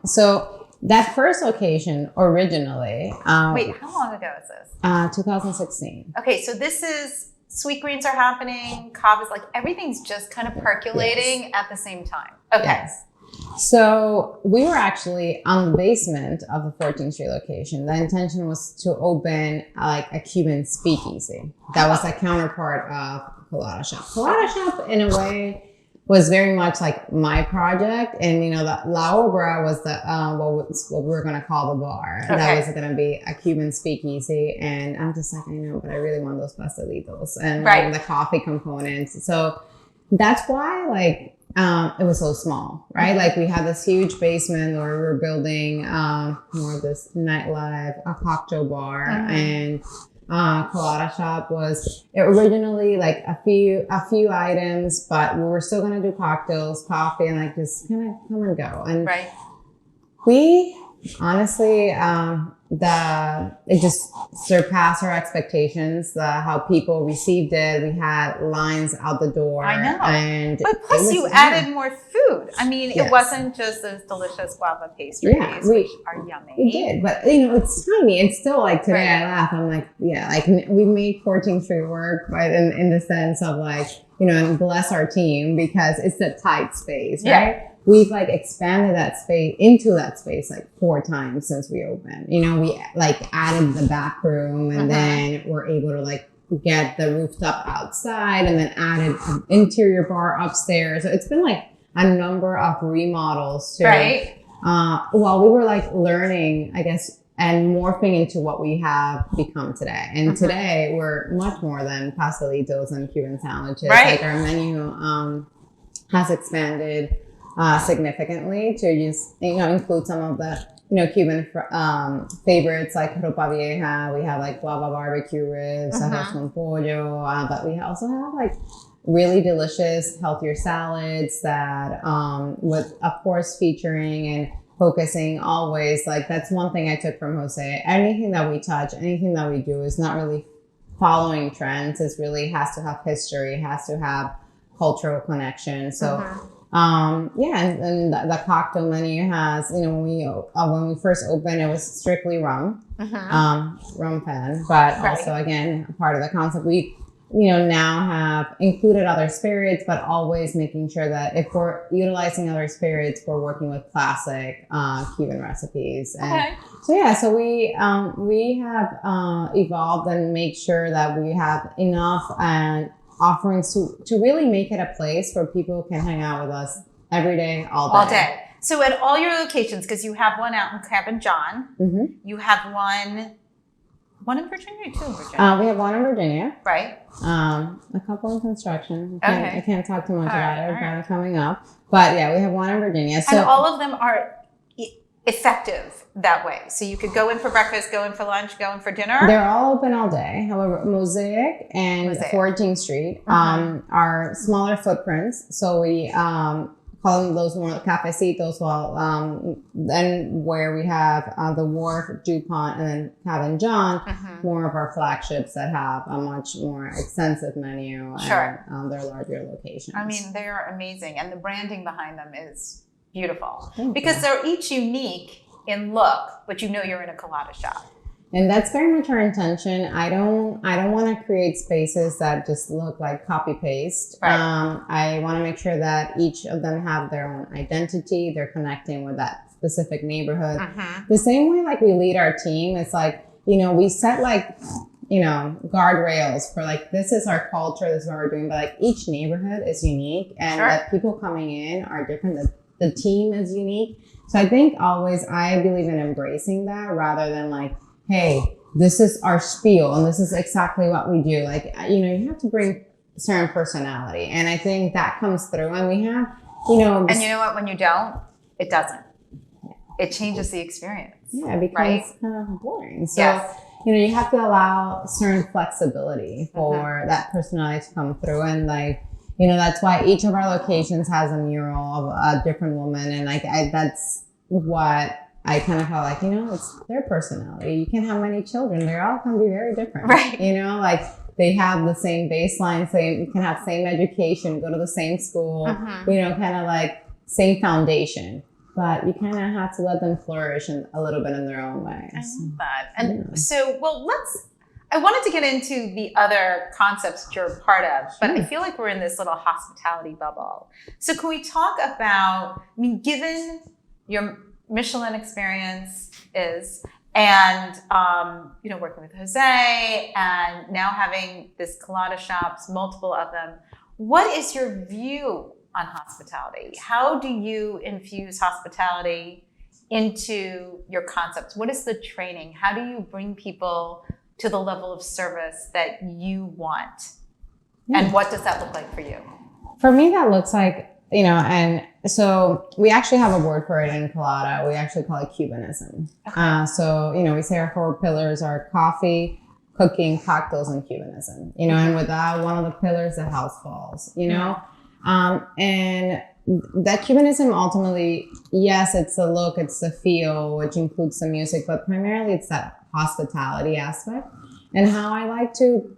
So that first location originally... Wait, how long ago is this? 2016. Okay, so this is sweet greens are happening, kava is like everything's just kind of percolating at the same time. Okay. Yes. So we were actually on the basement of the 14th Street location. The intention was to open like a Cuban speakeasy. That was a counterpart of Colada Shop. Colada Shop, in a way, was very much like my project. And, the La Obra was the what we're going to call the bar. Okay. That was going to be a Cuban speakeasy. And I'm just like, I know, but I really want those pastelitos and the coffee components. So that's why, like, it was so small, right? Like we had this huge basement where we were building more of this nightlife, a cocktail bar, and Colada Shop was originally like a few items, but we were still gonna do cocktails, coffee, and like just kind of come and go. And we honestly, it just surpassed our expectations. How people received it. We had lines out the door. I know. And but plus you added more food. I mean, Yes. it wasn't just those delicious guava pastries, which are yummy. We did, but it's tiny. And still, like today, Right. I laugh. I'm like, we made 14 street work, but in the sense of like, and bless our team because it's a tight space, right? Yeah. We've like expanded that space into that space like 4 times since we opened. We like added the back room and then we're able to like get the rooftop outside and then added an interior bar upstairs. So it's been like a number of remodels too. Right. While we were like learning, I guess, and morphing into what we have become today. And today we're much more than pastelitos and Cuban sandwiches. Right. Like our menu has expanded significantly to include some of the Cuban favorites like ropa vieja. We have like guava barbecue ribs, arroz con pollo, but we also have like really delicious, healthier salads that with of course featuring and focusing always, like that's one thing I took from Jose. Anything that we touch, anything that we do is not really following trends. It really has to have history, has to have cultural connection. So and the cocktail menu has, when we first opened, it was strictly rum, rum fan, but also again, part of the concept, we now have included other spirits, but always making sure that if we're utilizing other spirits, we're working with classic Cuban recipes. And so we have evolved and make sure that we have enough offerings to really make it a place where people can hang out with us every day, all day. So at all your locations, because you have one out in Cabin John, you have one in Virginia, 2 in Virginia. We have one in Virginia. Right. A couple in construction. I can't talk too much about it. Right. Coming up. But yeah, we have one in Virginia. So, and all of them are effective that way. So you could go in for breakfast, go in for lunch, go in for dinner. They're all open all day. However, Mosaic and 14th Street are smaller footprints. So we call them those more cafecitos. Then where we have the Wharf, DuPont, and then Cabin John, more of our flagships that have a much more extensive menu. And they're larger locations. I mean, they are amazing. And the branding behind them is beautiful. Thank because you. they're each unique in look, but you're in a colada shop. And that's very much our intention. I don't want to create spaces that just look like copy paste. Right. I want to make sure that each of them have their own identity. They're connecting with that specific neighborhood. The same way like we lead our team. It's like, we set like, guardrails for like, this is our culture, this is what we're doing. But like each neighborhood is unique and that people coming in are different. The team is unique. So I think always I believe in embracing that rather than like, hey, this is our spiel and this is exactly what we do. Like, you have to bring certain personality. And I think that comes through. And we have, and you know what? When you don't, it doesn't. It changes the experience. Yeah, it becomes kind of boring. So, you have to allow certain flexibility for that personality to come through. And like, that's why each of our locations has a mural of a different woman. And like, that's what I kind of felt like, it's their personality. You can have many children. They're all going to be very different. Right. Like they have the same baseline, you can have same education, go to the same school, kind of like same foundation. But you kind of have to let them flourish a little bit in their own ways. I love that. And so, I wanted to get into the other concepts that you're a part of, but I feel like we're in this little hospitality bubble. So can we talk about, given your Michelin experience and working with Jose and now having this colada shops, multiple of them, what is your view on hospitality? How do you infuse hospitality into your concepts? What is the training? How do you bring people to the level of service that you want? And what does that look like for you? For me, that looks like, and so we actually have a word for it in Colada. We actually call it Cubanism. We say our 4 pillars are coffee, cooking, cocktails, and Cubanism. And with that, one of the pillars, the house falls, and that Cubanism ultimately, yes, it's the look, it's the feel, which includes the music, but primarily it's that hospitality aspect. And how I like to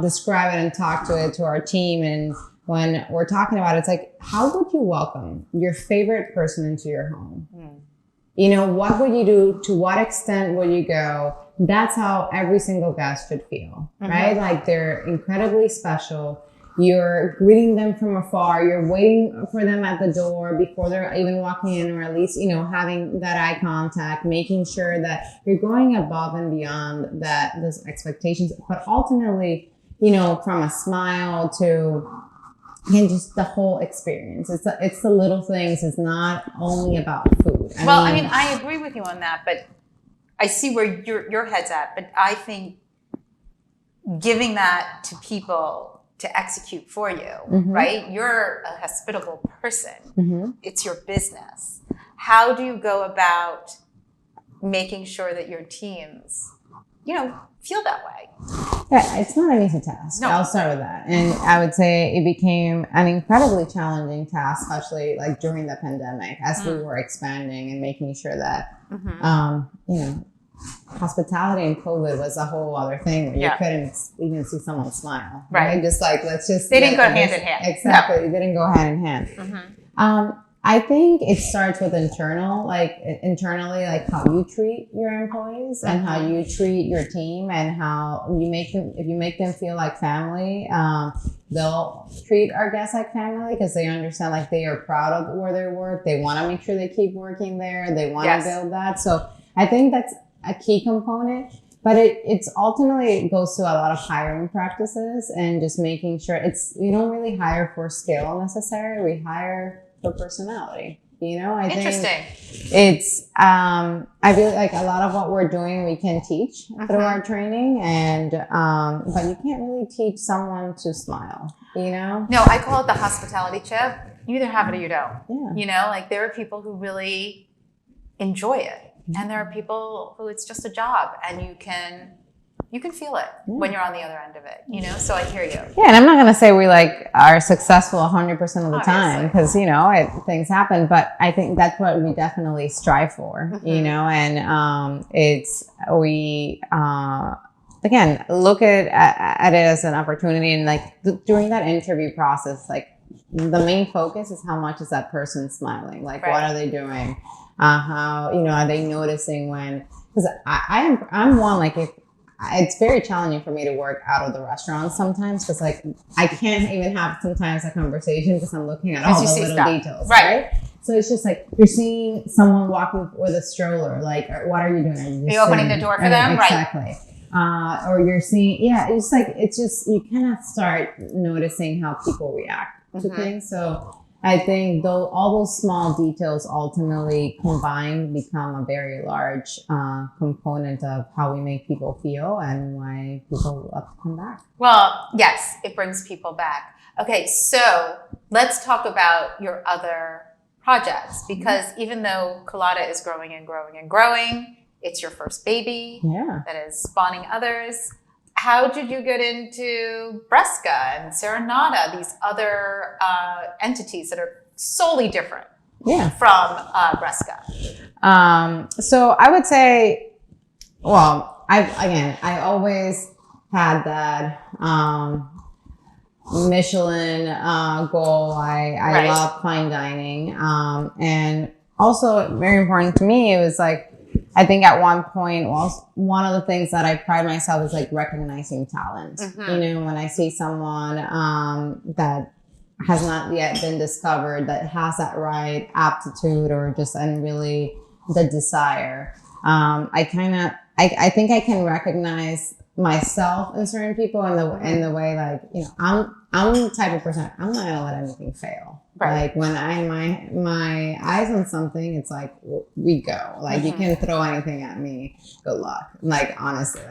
describe it and talk to it to our team, and when we're talking about it, it's like, how would you welcome your favorite person into your home? You know, what would you do? To what extent would you go? That's how every single guest should feel, right? Like, they're incredibly special. You're greeting them from afar. You're waiting for them at the door before they're even walking in, or at least, you know, having that eye contact, making sure that you're going above and beyond those expectations. But ultimately, you know, from a smile to, and just the whole experience. It's the little things. It's not only about food. I mean, I agree with you on that, but I see where your head's at. But I think giving that to people to execute for you, right? You're a hospitable person. It's your business. How do you go about making sure that your teams, you know, feel that way? Yeah, it's not an easy task. No. I'll start with that. And I would say it became an incredibly challenging task, especially like during the pandemic, as we were expanding and making sure that, you know, hospitality in COVID was a whole other thing where you couldn't even see someone smile. Right. Just like, they didn't go hand in hand. Exactly. They didn't go hand in hand. I think it starts with internally, like how you treat your employees and how you treat your team, and how you make them, if you make them feel like family, they'll treat our guests like family, because they understand, like, they are proud of where they work. They want to make sure they keep working there. They want to build that. So I think that's a key component. But it's ultimately, it goes to a lot of hiring practices and just making sure we don't really hire for skill necessarily. We hire for personality. You know, I think it's, I feel like a lot of what we're doing, we can teach through our training, and, but you can't really teach someone to smile, you know? No, I call it the hospitality chip. You either have it or you don't. Yeah. You know, like, there are people who really enjoy it. And there are people who it's just a job, and you can feel it when you're on the other end of it, you know? So I hear you. Yeah, and I'm not going to say we are successful 100% of the time, because, you know, things happen, but I think that's what we definitely strive for, you know? And again, look at it as an opportunity, and like during that interview process, like, the main focus is how much is that person smiling? Like, what are they doing? How, you know, are they noticing when, because I'm one, like, if it's very challenging for me to work out of the restaurant sometimes, because, like, I can't even have sometimes a conversation because I'm looking at all the little details, right? So it's just like, you're seeing someone walking with a stroller, like, what are you doing? Are you opening the door for them? Exactly. Right. Or you're seeing, it's like, it's just, you kind of start noticing how people react to things. So I think all those small details ultimately combined become a very large component of how we make people feel and why people love to come back. Well, yes, it brings people back. Okay, so let's talk about your other projects, because even though Colada is growing and growing and growing, it's your first baby that is spawning others. How did you get into Bresca and Serenata, these other entities that are solely different from Bresca? So I would say, well, I always had that Michelin goal. I love fine dining. And also very important to me, it was like, I think at one point, one of the things that I pride myself is like recognizing talent. You know, when I see someone that has not yet been discovered, that has that right aptitude or just and really the desire, I think I can recognize myself in certain people in the way, like, you know, I'm the type of person, I'm not gonna let anything fail. Like, when my eyes on something, it's like, we go. Like, you can throw anything at me, good luck. Like, honestly,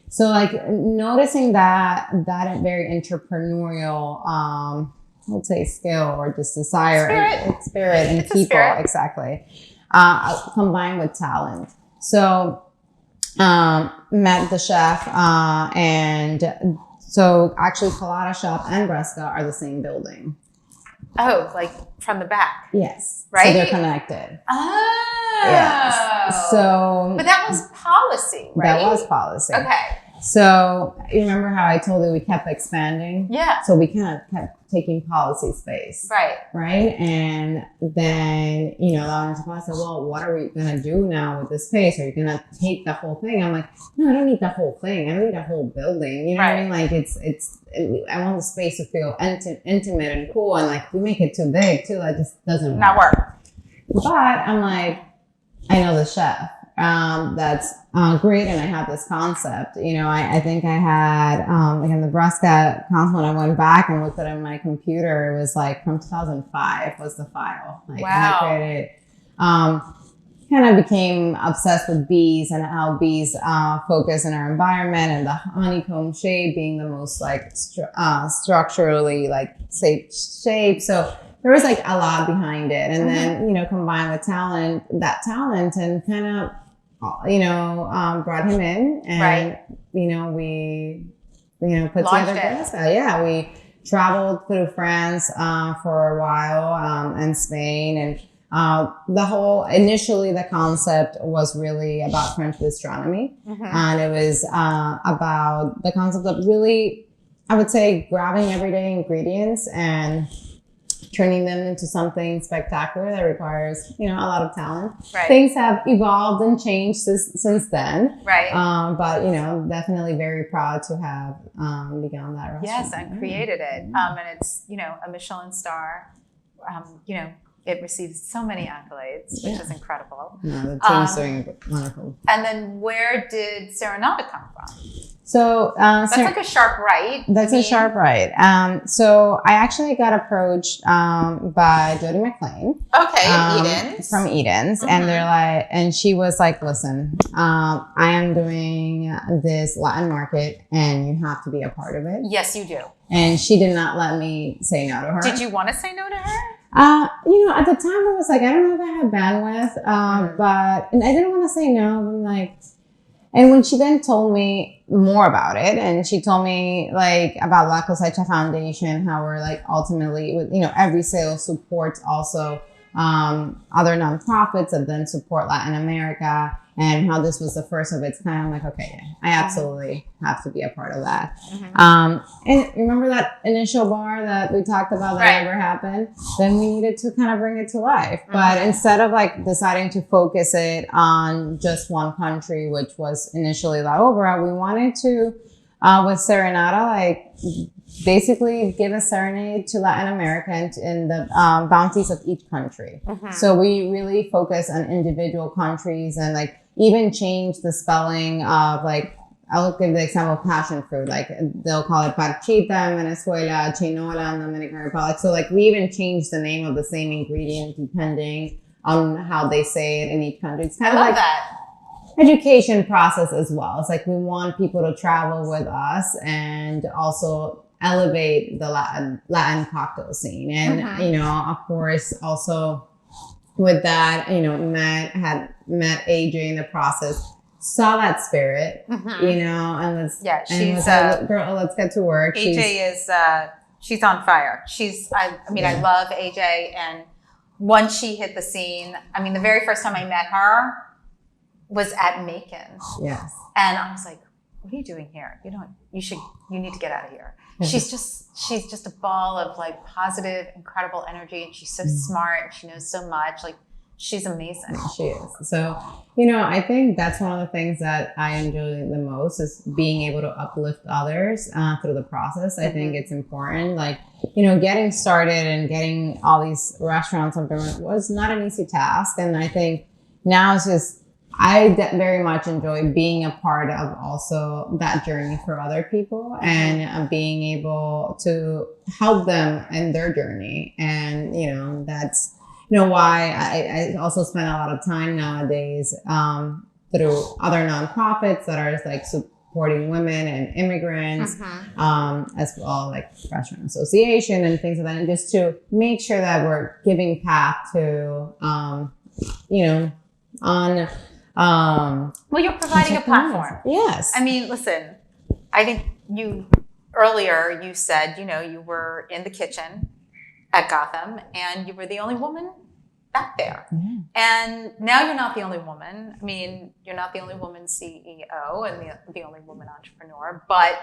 so noticing that very entrepreneurial, I would say skill, or just desire, spirit and people, exactly, combined with talent. So, met the chef, and so actually Colada Shop and Bresca are the same building. Oh, like from the back. Yes. Right? So they're connected. Oh. Yes. So. But that was policy, right? That was policy. Okay. So you remember how I told you we kept expanding? Yeah. So we kind of kept taking policy space. Right. Right. And then, the owner said, well, what are we going to do now with this space? Are you going to take the whole thing? I'm like, no, I don't need the whole thing. I don't need the whole building. You know what I mean? Like I want the space to feel intimate and cool. And like, we make it too big too. That just doesn't work. But I'm like, I know the chef. That's great, and I have this concept. I think I had like in Nebraska council when I went back and looked at it on my computer. It was like from 2005 was the file. Like, wow. And I created. Kind of became obsessed with bees and how bees focus in our environment, and the honeycomb shape being the most like structurally like safe shape. So there was like a lot behind it, and then combined with talent, and kind of brought him in, and we put together this. We traveled through France for a while, and Spain, and initially the concept was really about French gastronomy, and it was about the concept of really, I would say, grabbing everyday ingredients and turning them into something spectacular that requires, a lot of talent. Right. Things have evolved and changed since then. Right. But, definitely very proud to have begun that restaurant. Yes, and created it. And it's, a Michelin star. It receives so many accolades, which is incredible. The team's doing wonderful. And then where did Serenata come from? So that's like a sharp right. That's a sharp right. So I actually got approached by Jody McLean. Okay, from Eden's, and they're like, and she was like, "Listen, I am doing this Latin market, and you have to be a part of it." Yes, you do. And she did not let me say no to her. Did you want to say no to her? At the time I was like, I don't know if I had bandwidth, but I didn't want to say no. I'm like. And when she then told me more about it, and she told me like about La Cosecha Foundation, how we're like ultimately, every sale supports also other nonprofits that then support Latin America, and how this was the first of its kind. I'm like, okay, I absolutely have to be a part of that. And remember that initial bar that we talked about that never happened? Then we needed to kind of bring it to life. But instead of like deciding to focus it on just one country, which was initially La Obra, we wanted to, with Serenata, like basically give a serenade to Latin America and the bounties of each country. So we really focus on individual countries, and like even change the spelling of like, I'll give the example of passion fruit. Like they'll call it parchita in Venezuela, chinola in the Dominican Republic. So like we even changed the name of the same ingredient depending on how they say it in each country. It's kind of like that education process as well. It's like we want people to travel with us and also elevate the Latin cocktail scene. And, of course, also with that, met AJ in the process, saw that spirit, and let's, girl, let's get to work. She's on fire. I love AJ. And once she hit the scene, the very first time I met her was at Macon. Yes. And I was like, what are you doing here? You need to get out of here. She's just a ball of like positive, incredible energy. And she's so smart, and she knows so much. Like, she's amazing. She is. So, I think that's one of the things that I enjoy the most is being able to uplift others through the process. I think it's important. Like, getting started and getting all these restaurants up there was not an easy task. And I think now it's just, I very much enjoy being a part of also that journey for other people and being able to help them in their journey. And, that's, why I also spend a lot of time nowadays through other nonprofits that are like supporting women and immigrants, as well, like Restaurant Association and things like that. And just to make sure that we're giving path to, well, you're providing a platform. Yes. Listen, I think earlier you said, you were in the kitchen at Gotham, and you were the only woman back there. Yeah. And now you're not the only woman. I mean, you're not the only woman CEO and the only woman entrepreneur, but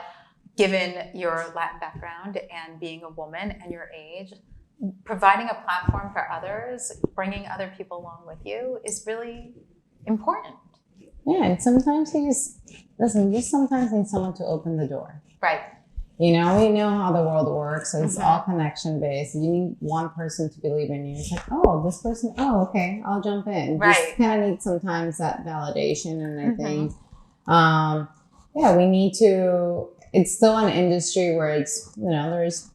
given your Latin background and being a woman and your age, providing a platform for others, bringing other people along with you is really important. Yeah, and sometimes you just sometimes need someone to open the door. Right. You know, we know how the world works. It's all connection based. You need one person to believe in you. It's like, oh, this person, oh, okay, I'll jump in. Right. Just kind of need sometimes that validation. And I think, yeah, we need to, it's still an industry where it's, you know, there's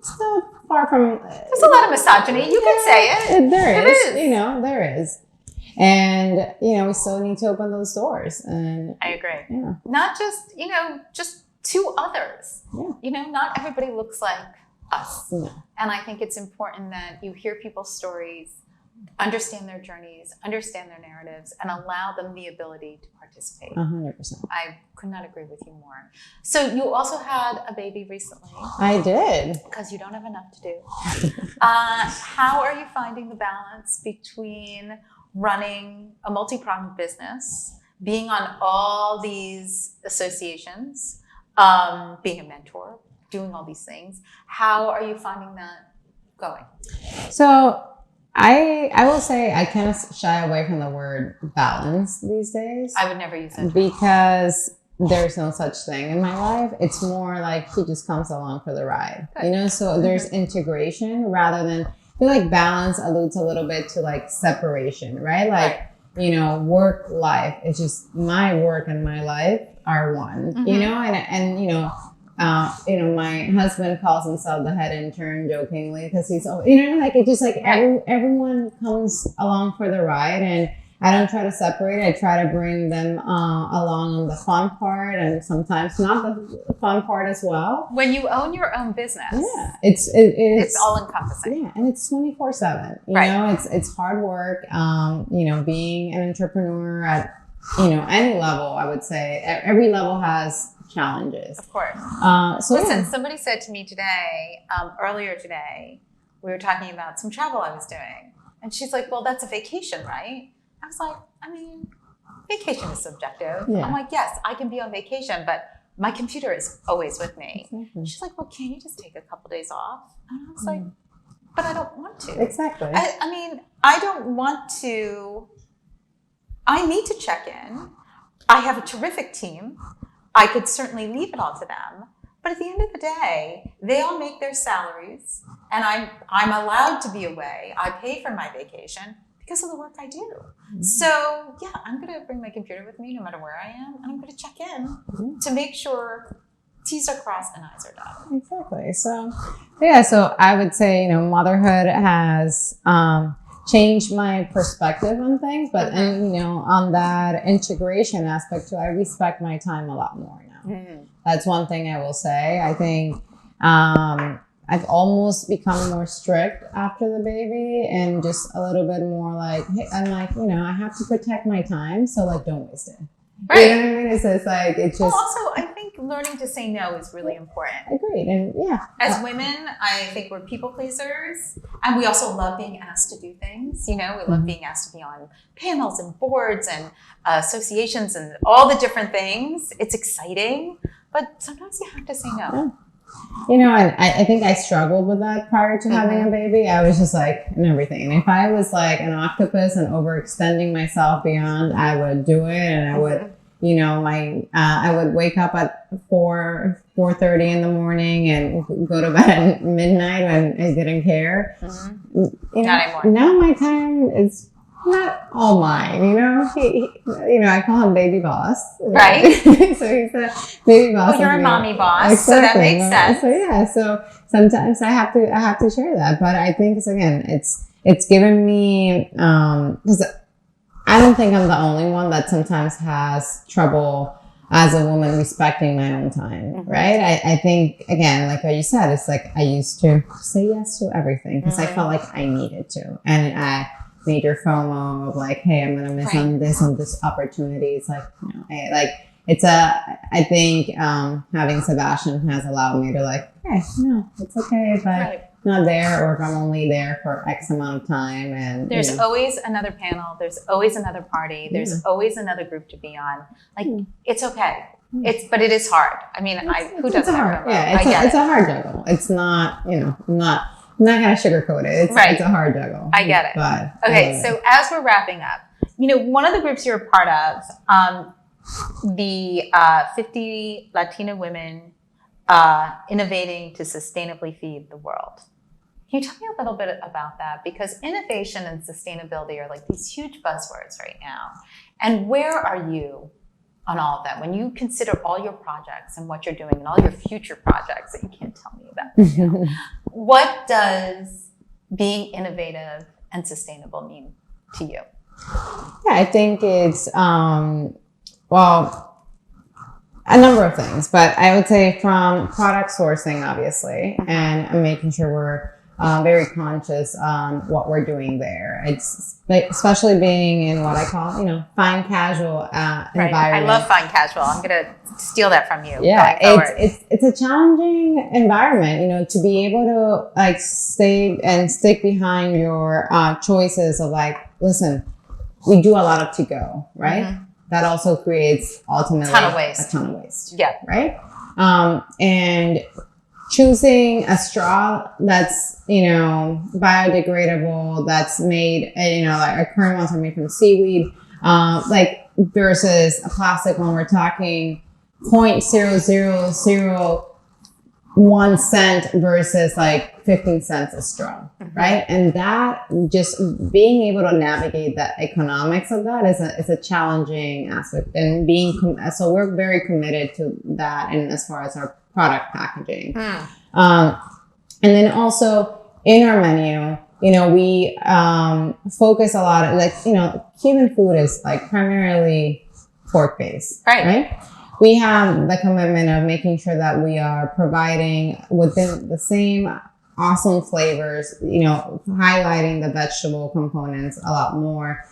still far from. There's a lot of misogyny. You can say it. There is. You know, there is. And, you know, we still need to open those doors. And I agree. Yeah. Not just, you know, just to others. Yeah. You know, not everybody looks like us. No. And I think it's important that you hear people's stories, understand their journeys, understand their narratives, and allow them the ability to participate. 100%. I could not agree with you more. So you also had a baby recently. I did. Because you don't have enough to do. How are you finding the balance between running a multi-pronged business, being on all these associations, being a mentor, doing all these things? How are you finding that going? So I will say I kind of shy away from the word balance these days. I would never use it. Because there's no such thing in my life. It's more like he just comes along for the ride. Good. You know, so there's integration rather than, I feel like balance alludes a little bit to like separation, right? Like, you know, work life. It's just my work and my life are one, you know, and you know, my husband calls himself the head intern jokingly because he's, you know, like it just like everyone comes along for the ride, and I don't try to separate. I try to bring them along on the fun part, and sometimes not the fun part as well. When you own your own business, it's all encompassing. Yeah, and it's 24/7. You Right. know, it's hard work. You know, being an entrepreneur at any level, I would say every level has challenges. Of course. So Listen, somebody said to me today, earlier today, we were talking about some travel I was doing, and she's like, "Well, that's a vacation, right?" I was like, I mean, vacation is subjective. Yeah. I'm like, yes, I can be on vacation, but my computer is always with me. Exactly. She's like, well, can't you just take a couple days off? And I was like, but I don't want to. Exactly. I mean, I don't want to. I need to check in. I have a terrific team. I could certainly leave it all to them. But at the end of the day, they all make their salaries, and I'm allowed to be away. I pay for my vacation because of the work I do. So yeah, I'm gonna bring my computer with me no matter where I am, and I'm gonna check in to make sure T's are crossed and I's are dotted. Exactly. So yeah, so I would say, motherhood has changed my perspective on things, but and on that integration aspect too, I respect my time a lot more now. That's one thing I will say. I think I've almost become more strict after the baby, and just a little bit more like, hey, I'm like, I have to protect my time, so like, don't waste it. Right. You know what I mean? It's just like, it's just. Well, also, I think learning to say no is really important. Agreed, and yeah. As women, I think we're people pleasers, and we also love being asked to do things. We love being asked to be on panels and boards and associations and all the different things. It's exciting, but sometimes you have to say no. Yeah. And I think I struggled with that prior to having a baby. I was just like, and everything. And if I was like an octopus and overextending myself beyond, I would do it. And I would, I would wake up at 4:30 in the morning and go to bed at midnight when I didn't care. Not anymore. Now my time is not all mine, He I call him baby boss. Right. So he's a baby boss. Well, you're a mommy boss, Exactly. so that makes sense. So yeah, so sometimes I have to share that, but I think it's given me because I don't think I'm the only one that sometimes has trouble as a woman respecting my own time, right? I think, again, like what you said, it's like I used to say yes to everything because I felt like I needed to, and I major FOMO of like, hey, I'm gonna miss on this opportunity. It's like, I think having Sebastian has allowed me to like, hey, no, it's okay if I not there, or if I'm only there for X amount of time. And there's always another panel. There's always another party. There's always another group to be on. Like, it's okay. But it is hard. I mean, who doesn't have a it's a hard juggle. It's not, I'm not gonna sugarcoat it. It's a hard juggle. I get it. But okay, so as we're wrapping up, one of the groups you're a part of, the 50 Latina women innovating to sustainably feed the world. Can you tell me a little bit about that? Because innovation and sustainability are like these huge buzzwords right now. And where are you on all of that? When you consider all your projects and what you're doing and all your future projects that you can't tell me about, what does being innovative and sustainable mean to you? Yeah, I think it's, a number of things, but I would say from product sourcing, obviously, and making sure we're very conscious on what we're doing there. It's especially being in what I call, fine casual environment. I love fine casual. I'm going to steal that from you. Yeah, it's a challenging environment, to be able to stay and stick behind your choices of listen, we do a lot of to-go, right? Mm-hmm. That also creates ultimately a ton of waste. Yeah. Right? And choosing a straw that's, biodegradable, that's made, our current ones are made from seaweed, versus a plastic one, we're talking 0.0001 cent versus 15 cents a straw, right? And that, just being able to navigate the economics of that is a challenging aspect, and so we're very committed to that, and as far as our product packaging. And then also in our menu, we focus a lot Cuban food is primarily pork based, right? We have the commitment of making sure that we are providing within the same awesome flavors, highlighting the vegetable components a lot more,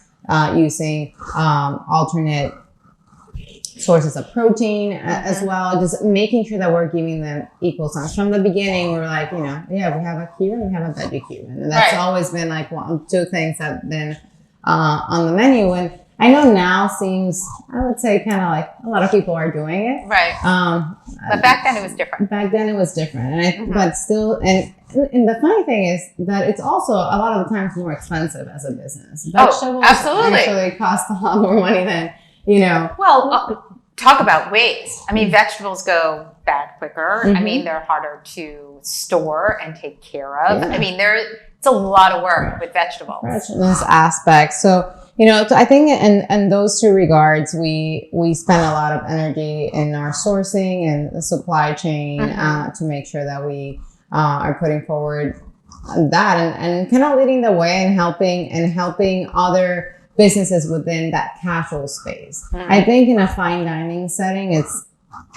using alternate sources of protein as well, just making sure that we're giving them equal sense. From the beginning, we're we have a Cuban, we have a veggie Cuban. And that's always been two things that have been on the menu. And I know now seems, I would say, kind of a lot of people are doing it. Right. But back then it was different. And but still, and the funny thing is that it's also a lot of the times more expensive as a business. Vegetables actually cost a lot more money than, Well, talk about waste. I mean, vegetables go bad quicker. I mean, they're harder to store and take care of. Yeah. I mean, it's a lot of work with vegetables. Freshness aspect. So, I think in those two regards, we spend a lot of energy in our sourcing and the supply chain to make sure that we are putting forward that and kind of leading the way and helping other businesses within that casual space. I think in a fine dining setting, it's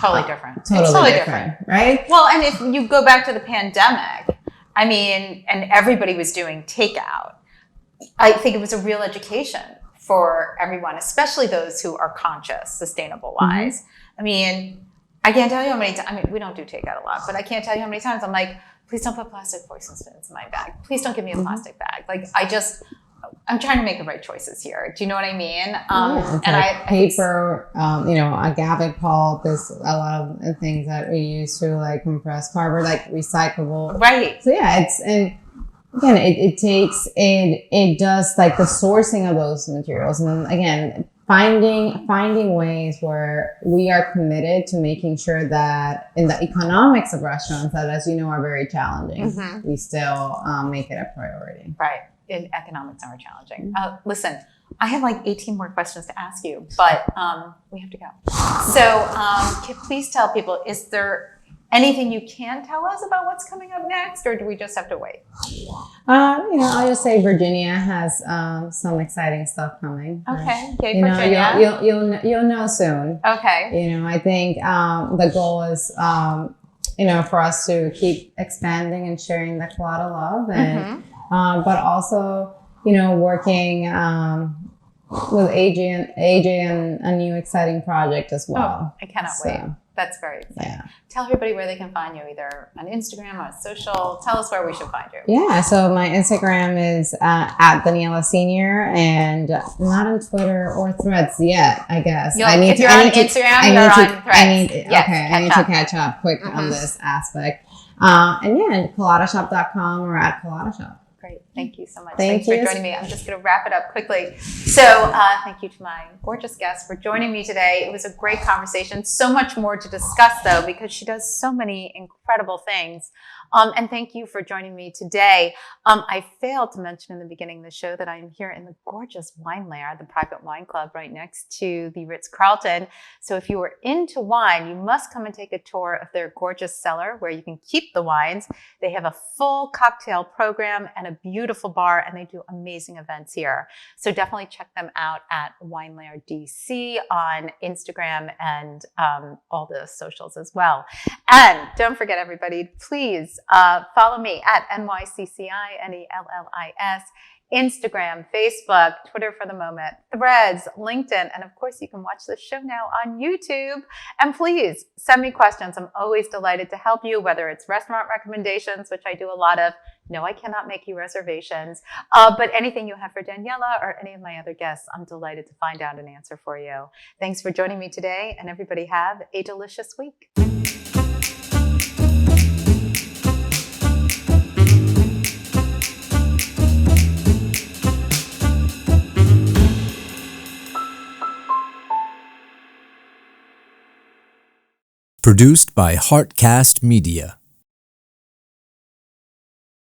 totally different. Totally different, right? Well, and if you go back to the pandemic, I mean, and everybody was doing takeout, I think it was a real education for everyone, especially those who are conscious, sustainable wise. I mean, I can't tell you how many times, I mean, we don't do takeout a lot, but I can't tell you how many times I'm like, please don't put plastic poison spoons in my bag. Please don't give me a plastic bag. I'm trying to make the right choices here. Do you know what I mean? And paper, agave pulp. There's a lot of things that we use to compress cardboard, recyclable. Right. So yeah, again, it does the sourcing of those materials, and then again, finding ways where we are committed to making sure that in the economics of restaurants that, as you know, are very challenging, we still make it a priority. Right. Economics are challenging. Listen, I have 18 more questions to ask you, but we have to go. So please tell people, is there anything you can tell us about what's coming up next, or do we just have to wait? I'll just say Virginia has some exciting stuff coming. Okay, yay Virginia. You'll know soon. Okay. I think the goal is for us to keep expanding and sharing the Colada love, and but also working with AJ and a new exciting project as well. I cannot wait. That's very exciting. Yeah. Tell everybody where they can find you, either on Instagram or social. Tell us where we should find you. Yeah, so my Instagram is at Daniella Senior, and not on Twitter or Threads yet, I guess. If you're on Instagram, you're on Threads. I need to catch up quick on this aspect. And coladashop.com or at coladashop. Great. Thank you so much. Thanks for joining me. I'm just going to wrap it up quickly. So thank you to my gorgeous guest for joining me today. It was a great conversation. So much more to discuss, though, because she does so many incredible things. And thank you for joining me today. I failed to mention in the beginning of the show that I am here in the gorgeous wine lair, the private wine club right next to the Ritz-Carlton. So if you are into wine, you must come and take a tour of their gorgeous cellar where you can keep the wines. They have a full cocktail program and a beautiful bar, and they do amazing events here. So definitely check them out at Wine Lair DC on Instagram and all the socials as well. And don't forget, everybody, please follow me at NYCCI-NELLIS, Instagram, Facebook, Twitter for the moment, Threads, LinkedIn, and of course you can watch this show now on YouTube. And please send me questions. I'm always delighted to help you, whether it's restaurant recommendations, which I do a lot of. No, I cannot make you reservations, but anything you have for Daniella or any of my other guests, I'm delighted to find out an answer for you. Thanks for joining me today, and everybody have a delicious week. Produced by Heartcast Media.